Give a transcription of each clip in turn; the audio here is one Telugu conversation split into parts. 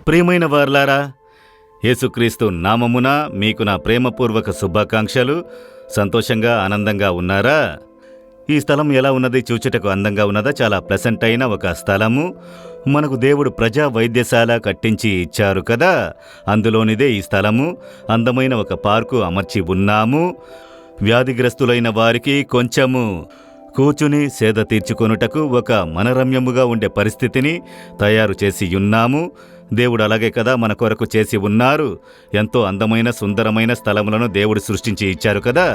ప్రియమైన వారలారా, యేసుక్రీస్తు నామమున మీకు నా ప్రేమపూర్వక శుభాకాంక్షలు. సంతోషంగా ఆనందంగా ఉన్నారా? ఈ స్థలం ఎలా ఉన్నది? చూచుటకు అందంగా ఉన్నదా? చాలా ప్లెసెంట్ అయిన ఒక స్థలము. మనకు దేవుడు ప్రజా వైద్యశాల కట్టించి ఇచ్చారు కదా, అందులోనిదే ఈ స్థలము. అందమైన ఒక పార్కు అమర్చి ఉన్నాము. వ్యాధిగ్రస్తులైన వారికి కొంచెము కూర్చుని సేద తీర్చుకొనుటకు ఒక మనరమ్యముగా ఉండే పరిస్థితిని తయారు చేసి ఉన్నాము. దేవుడు అలాగే కదా మన కొరకు చేసి ఉన్నారు. ఎంతో అందమైన సుందరమైన స్థలములను దేవుడు సృష్టించి ఇచ్చారు కదా.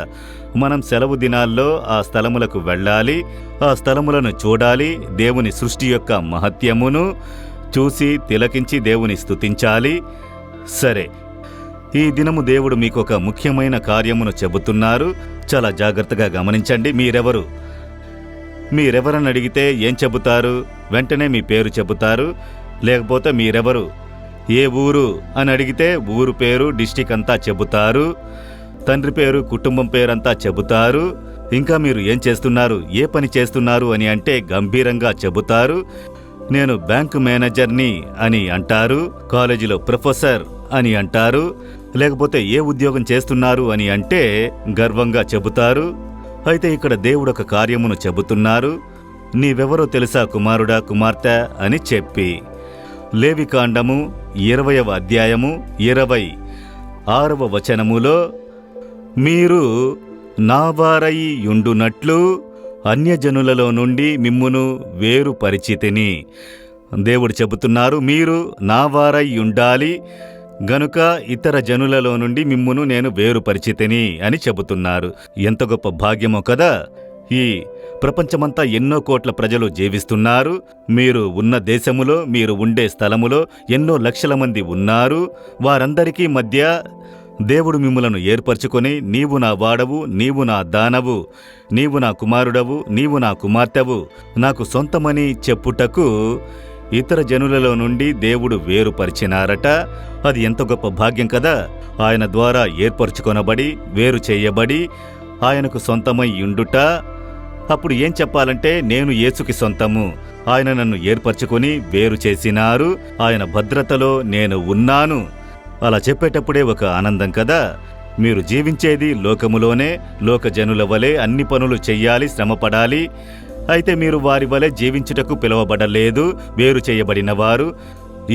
మనం సెలవు దినాల్లో ఆ స్థలములకు వెళ్ళాలి, ఆ స్థలములను చూడాలి, దేవుని సృష్టి యొక్క మహత్యమును చూసి తిలకించి దేవుని స్తుతించాలి. సరే, ఈ దినము దేవుడు మీకు ఒక ముఖ్యమైన కార్యమును చెబుతున్నారు. చాలా జాగ్రత్తగా గమనించండి. మీరెవరని అడిగితే ఏం చెబుతారు? వెంటనే మీ పేరు చెబుతారు. లేకపోతే మీరెవరు, ఏ ఊరు అని అడిగితే ఊరు పేరు, డిస్టిక్ అంతా చెబుతారు. తండ్రి పేరు, కుటుంబం పేరంతా చెబుతారు. ఇంకా మీరు ఏం చేస్తున్నారు, ఏ పని చేస్తున్నారు అని అంటే గంభీరంగా చెబుతారు. నేను బ్యాంకు మేనేజర్ని అని అంటారు. కాలేజీలో ప్రొఫెసర్ అని అంటారు. లేకపోతే ఏ ఉద్యోగం చేస్తున్నారు అని అంటే గర్వంగా చెబుతారు. అయితే ఇక్కడ దేవుడు ఒక కార్యమును చెబుతున్నారు. నీవెవరో తెలుసా కుమారుడా, కుమార్తె అని చెప్పి. లేవికాండము 20వ అధ్యాయము 26వ వచనములో, మీరు నావారయి యుండునట్లు అన్యజనులలో నుండి మిమ్మును వేరుపరిచితిని. దేవుడు చెబుతున్నారు, మీరు నావారై ఉండాలి గనుక ఇతర జనులలో నుండి మిమ్మును నేను వేరుపరిచితిని అని చెబుతున్నారు. ఎంత గొప్ప భాగ్యమో కదా. ఈ ప్రపంచమంతా ఎన్నో కోట్ల ప్రజలు జీవిస్తున్నారు. మీరు ఉన్న దేశములో, మీరు ఉండే స్థలములో ఎన్నో లక్షల మంది ఉన్నారు. వారందరికీ మధ్య దేవుడు మిమ్ములను ఏర్పరచుకొని, నీవు నా వాడవు, నీవు నా దానవు, నీవు నా కుమారుడవు, నీవు నా కుమార్తెవు, నాకు సొంతమని చెప్పుటకు ఇతర జనులలో నుండి దేవుడు వేరుపరిచినారట. అది ఎంత గొప్ప భాగ్యం కదా. ఆయన ద్వారా ఏర్పరచుకొనబడి, వేరు చేయబడి, ఆయనకు సొంతమై ఉండుట. అప్పుడు ఏం చెప్పాలంటే, నేను యేసుకి సొంతము. ఆయన నన్ను ఏర్పరచుకొని వేరు చేసినారు. ఆయన భద్రతలో నేను ఉన్నాను. అలా చెప్పేటప్పుడే ఒక ఆనందం కదా. మీరు జీవించేది లోకములోనే. లోక జనుల వలె అన్ని పనులు చెయ్యాలి, శ్రమపడాలి. అయితే మీరు వారి వలె జీవించుటకు పిలువబడలేదు, వేరు చేయబడిన వారు.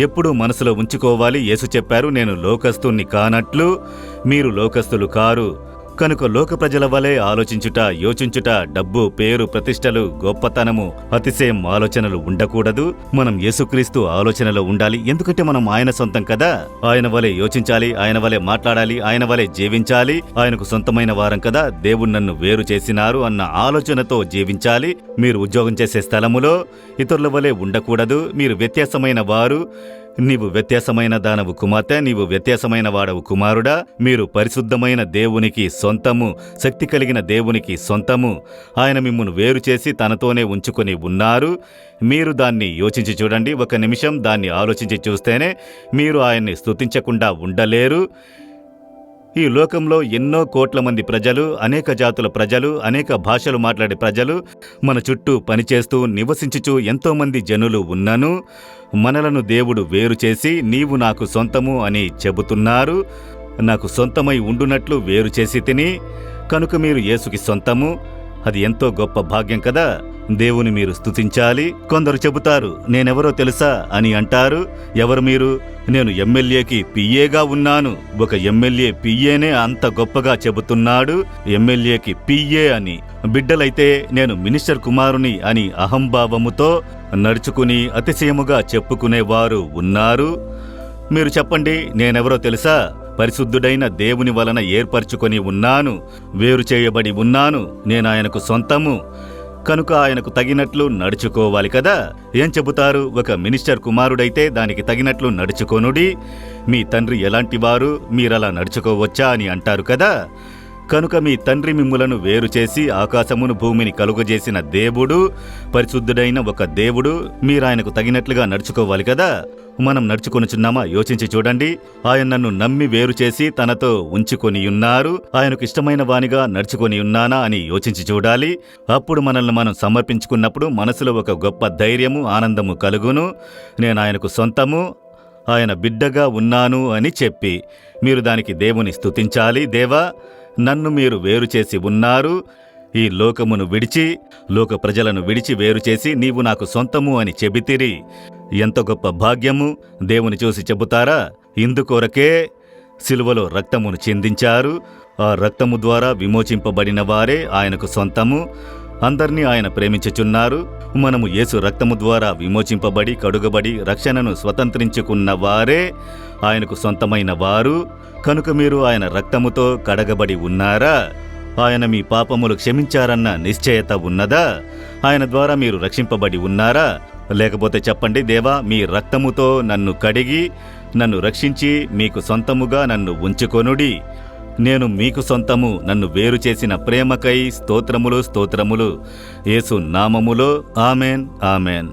ఎప్పుడూ మనసులో ఉంచుకోవాలి, యేసు చెప్పారు, నేను లోకస్తుని కానట్లు మీరు లోకస్తులు కారు. కనుక లోక ప్రజల వలె ఆలోచించుట, యోచించుట, డబ్బు, పేరు, ప్రతిష్టలు, గొప్పతనము, అతిశయం ఆలోచనలు ఉండకూడదు. మనం యేసుక్రీస్తు ఆలోచనలో ఉండాలి. ఎందుకంటే మనం ఆయన సొంతం కదా. ఆయన వలె యోచించాలి, ఆయన వలె మాట్లాడాలి, ఆయన వలె జీవించాలి. ఆయనకు సొంతమైన వారం కదా. దేవుడు నన్ను వేరు చేసినారు అన్న ఆలోచనతో జీవించాలి. మీరు ఉద్యోగం చేసే స్థలములో ఇతరుల వలె ఉండకూడదు. మీరు వ్యత్యాసమైన వారు. నీవు వ్యత్యాసమైన దానవు కుమార్తె, నీవు వ్యత్యాసమైన వాడవు కుమారుడా. మీరు పరిశుద్ధమైన దేవునికి సొంతము, శక్తి కలిగిన దేవునికి సొంతము. ఆయన మిమ్మును వేరు చేసి తనతోనే ఉంచుకొని ఉన్నారు. మీరు దాన్ని యోచించి చూడండి. ఒక నిమిషం దాన్ని ఆలోచించి చూస్తేనే మీరు ఆయన్ని స్తుతించకుండా ఉండలేరు. ఈ లోకంలో ఎన్నో కోట్ల మంది ప్రజలు, అనేక జాతుల ప్రజలు, అనేక భాషలు మాట్లాడే ప్రజలు మన చుట్టూ పనిచేస్తూ నివసించుచూ ఎంతోమంది జనులు ఉన్నను మనలను దేవుడు వేరు చేసి నీవు నాకు సొంతము అని చెబుతున్నారు. నాకు సొంతమై ఉండునట్లు వేరు చేసి తిని, కనుక మీరు యేసుకి సొంతము. అది ఎంతో గొప్ప భాగ్యం కదా. దేవుని మీరు స్తుతించాలి. కొందరు చెబుతారు, నేనెవరో తెలుసా అని అంటారు. ఎవరు మీరు? నేను ఎమ్మెల్యేకి పిఏగా ఉన్నాను. ఒక ఎమ్మెల్యే పిఏనే అంత గొప్పగా చెబుతున్నాడు, ఎమ్మెల్యేకి పిఏ అని. బిడ్డలైతే నేను మినిస్టర్ కుమారుని అని అహంభావముతో నడుచుకుని అతిశయముగా చెప్పుకునేవారు ఉన్నారు. మీరు చెప్పండి, నేనెవరో తెలుసా? పరిశుద్ధుడైన దేవుని వలన ఏర్పరచుకొని ఉన్నాను, వేరు చేయబడి ఉన్నాను. నేను ఆయనకు సొంతము. కనుక ఆయనకు తగినట్లు నడుచుకోవాలి కదా. ఏం చెబుతారు? ఒక మినిస్టర్ కుమారుడైతే దానికి తగినట్లు నడుచుకొనుడి. మీ తండ్రి ఎలాంటివారు, మీరలా నడుచుకోవచ్చా అని అంటారు కదా. కనుక మీ తండ్రి మిమ్ములను వేరు చేసి ఆకాశమును భూమిని కలుగజేసిన దేవుడు, పరిశుద్ధుడైన ఒక దేవుడు. మీరాయనకు తగినట్లుగా నడుచుకోవాలి కదా. మనం నడుచుకొనుచున్నామా? యోచించి చూడండి. ఆయన నన్ను నమ్మి వేరు చేసి తనతో ఉంచుకొని ఉన్నారు. ఆయనకు ఇష్టమైన వానిగా నడుచుకొని ఉన్నానా అని యోచించి చూడాలి. అప్పుడు మనల్ని మనం సమర్పించుకున్నప్పుడు మనసులో ఒక గొప్ప ధైర్యము, ఆనందము కలుగును. నేను ఆయనకు సొంతము, ఆయన బిడ్డగా ఉన్నాను అని చెప్పి మీరు దానికి దేవుని స్తుతించాలి. దేవా, నన్ను మీరు వేరు చేసి ఉన్నారు, ఈ లోకమును విడిచి, లోక ప్రజలను విడిచి వేరు చేసి నీవు నాకు సొంతము అని చెబితిరి. ఎంత గొప్ప భాగ్యము! దేవుని చూసి చెబుతారా? ఇందుకొరకే సిలువలో రక్తమును చిందించారు. ఆ రక్తము ద్వారా విమోచింపబడిన వారే ఆయనకు సొంతము. అందర్నీ ఆయన ప్రేమించుచున్నారు. మనము యేసు రక్తము ద్వారా విమోచింపబడి కడుగబడి రక్షణను స్వతంత్రించుకున్న వారే ఆయనకు సొంతమైన వారు. కనుక మీరు ఆయన రక్తముతో కడగబడి ఉన్నారా? ఆయన మీ పాపములు క్షమించారన్న నిశ్చయత ఉన్నదా? ఆయన ద్వారా మీరు రక్షింపబడి ఉన్నారా? లేకపోతే చెప్పండి, దేవా, మీ రక్తముతో నన్ను కడిగి నన్ను రక్షించి మీకు సొంతముగా నన్ను ఉంచుకొనుడి. నేను మీకు సొంతము. నన్ను వేరు చేసిన ప్రేమకై స్తోత్రములు స్తోత్రములు. యేసు నామములో ఆమెన్, ఆమెన్.